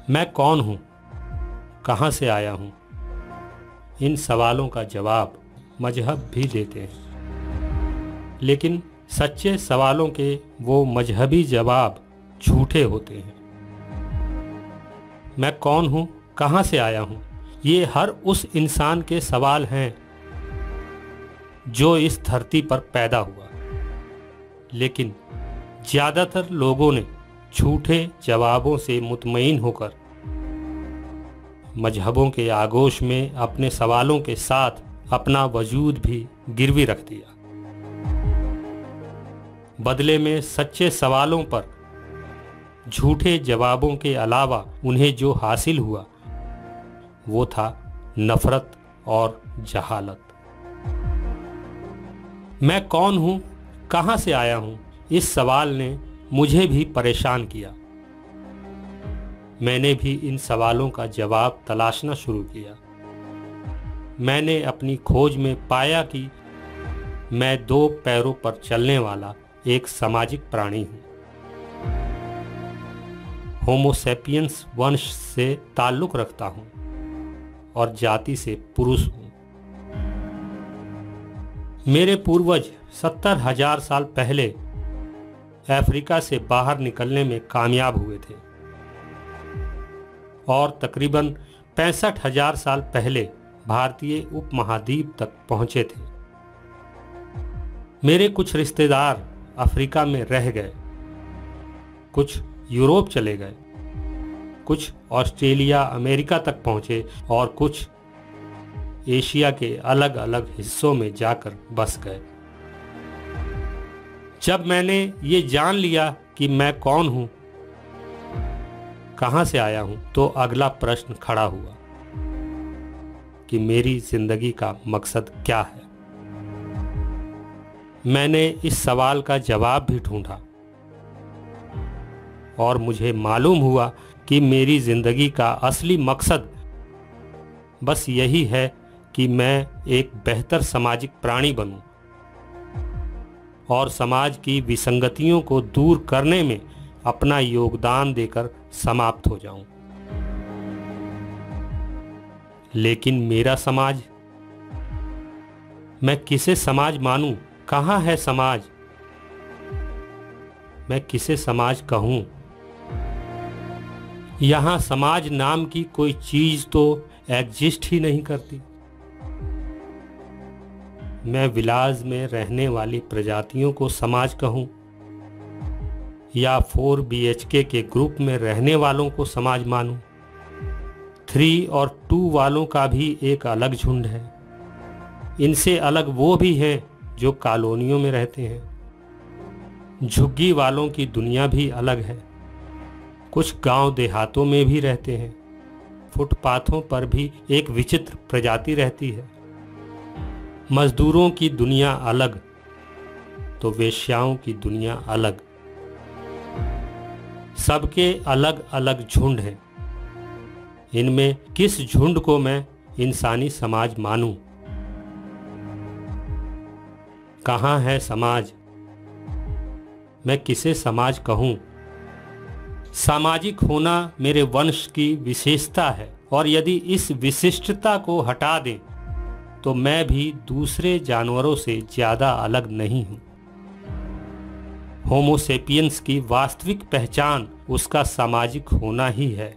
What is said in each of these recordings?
मैं कौन हूँ, कहाँ से आया हूँ, इन सवालों का जवाब मजहब भी देते हैं, लेकिन सच्चे सवालों के वो मजहबी जवाब झूठे होते हैं। मैं कौन हूँ, कहाँ से आया हूँ, ये हर उस इंसान के सवाल हैं जो इस धरती पर पैदा हुआ, लेकिन ज़्यादातर लोगों ने झूठे जवाबों से मुतमईन होकर मजहबों के आगोश में अपने सवालों के साथ अपना वजूद भी गिरवी रख दिया। बदले में सच्चे सवालों पर झूठे जवाबों के अलावा उन्हें जो हासिल हुआ वो था नफरत और जहालत। मैं कौन हूं, कहां से आया हूं, इस सवाल ने मुझे भी परेशान किया। मैंने भी इन सवालों का जवाब तलाशना शुरू किया। मैंने अपनी खोज में पाया कि मैं 2 पैरों पर चलने वाला एक सामाजिक प्राणी हूं। होमो सेपियंस वंश से ताल्लुक रखता हूं और जाति से पुरुष हूं। मेरे पूर्वज 70,000 साल पहले अफ्रीका से बाहर निकलने में कामयाब हुए थे और तकरीबन 65,000 साल पहले भारतीय उपमहाद्वीप तक पहुंचे थे। मेरे कुछ रिश्तेदार अफ्रीका में रह गए, कुछ यूरोप चले गए, कुछ ऑस्ट्रेलिया अमेरिका तक पहुंचे और कुछ एशिया के अलग अलग हिस्सों में जाकर बस गए। जब मैंने ये जान लिया कि मैं कौन हूं, कहां से आया हूं, तो अगला प्रश्न खड़ा हुआ कि मेरी जिंदगी का मकसद क्या है। मैंने इस सवाल का जवाब भी ढूंढा और मुझे मालूम हुआ कि मेरी जिंदगी का असली मकसद बस यही है कि मैं एक बेहतर सामाजिक प्राणी बनूं और समाज की विसंगतियों को दूर करने में अपना योगदान देकर समाप्त हो जाऊं। लेकिन मेरा समाज, मैं किसे समाज मानूं, कहां है समाज, मैं किसे समाज कहूं। यहां समाज नाम की कोई चीज तो एग्जिस्ट ही नहीं करती। मैं विलास में रहने वाली प्रजातियों को समाज कहूं या 4 BHK के ग्रुप में रहने वालों को समाज मानूं। 3 और 2 वालों का भी एक अलग झुंड है। इनसे अलग वो भी हैं जो कॉलोनियों में रहते हैं। झुग्गी वालों की दुनिया भी अलग है। कुछ गांव देहातों में भी रहते हैं। फुटपाथों पर भी एक विचित्र प्रजाति रहती है। मजदूरों की दुनिया अलग तो वेश्याओं की दुनिया अलग। सबके अलग अलग झुंड हैं। इनमें किस झुंड को मैं इंसानी समाज मानूं? कहां है समाज? मैं किसे समाज कहूं? सामाजिक होना मेरे वंश की विशेषता है और यदि इस विशिष्टता को हटा दें तो मैं भी दूसरे जानवरों से ज्यादा अलग नहीं हूं। होमो सेपियंस की वास्तविक पहचान उसका सामाजिक होना ही है।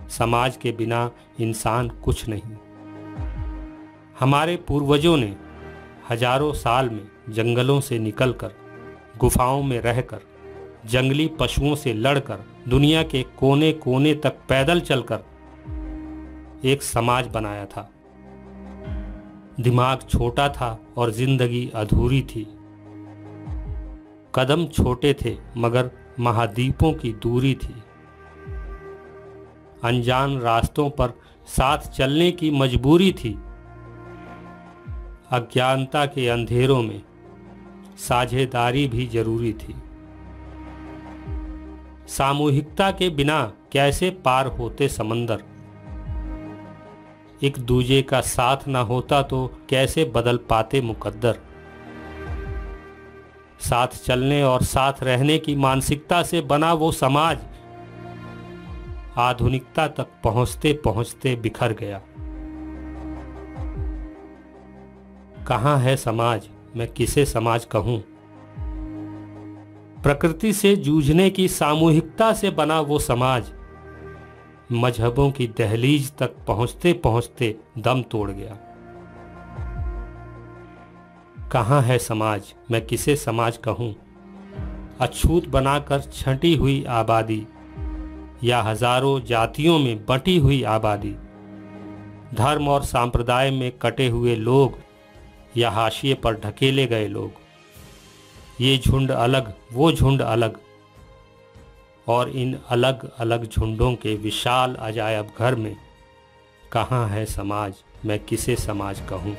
समाज के बिना इंसान कुछ नहीं। हमारे पूर्वजों ने हजारों साल में जंगलों से निकलकर, गुफाओं में रहकर, जंगली पशुओं से लड़कर, दुनिया के कोने कोने तक पैदल चलकर एक समाज बनाया था। दिमाग छोटा था और जिंदगी अधूरी थी। कदम छोटे थे मगर महाद्वीपों की दूरी थी। अनजान रास्तों पर साथ चलने की मजबूरी थी। अज्ञानता के अंधेरों में साझेदारी भी जरूरी थी। सामूहिकता के बिना कैसे पार होते समंदर? एक दूजे का साथ ना होता तो कैसे बदल पाते मुकद्दर? साथ चलने और साथ रहने की मानसिकता से बना वो समाज आधुनिकता तक पहुंचते पहुंचते बिखर गया। कहाँ है समाज, मैं किसे समाज कहूं। प्रकृति से जूझने की सामूहिकता से बना वो समाज मजहबों की दहलीज तक पहुंचते पहुंचते दम तोड़ गया। कहाँ है समाज, मैं किसे समाज कहूं। अछूत बनाकर छंटी हुई आबादी या हजारों जातियों में बंटी हुई आबादी, धर्म और सांप्रदाय में कटे हुए लोग या हाशिए पर ढकेले गए लोग, ये झुंड अलग वो झुंड अलग, और इन अलग अलग झुंडों के विशाल अजायब घर में कहाँ है समाज, मैं किसे समाज कहूँ।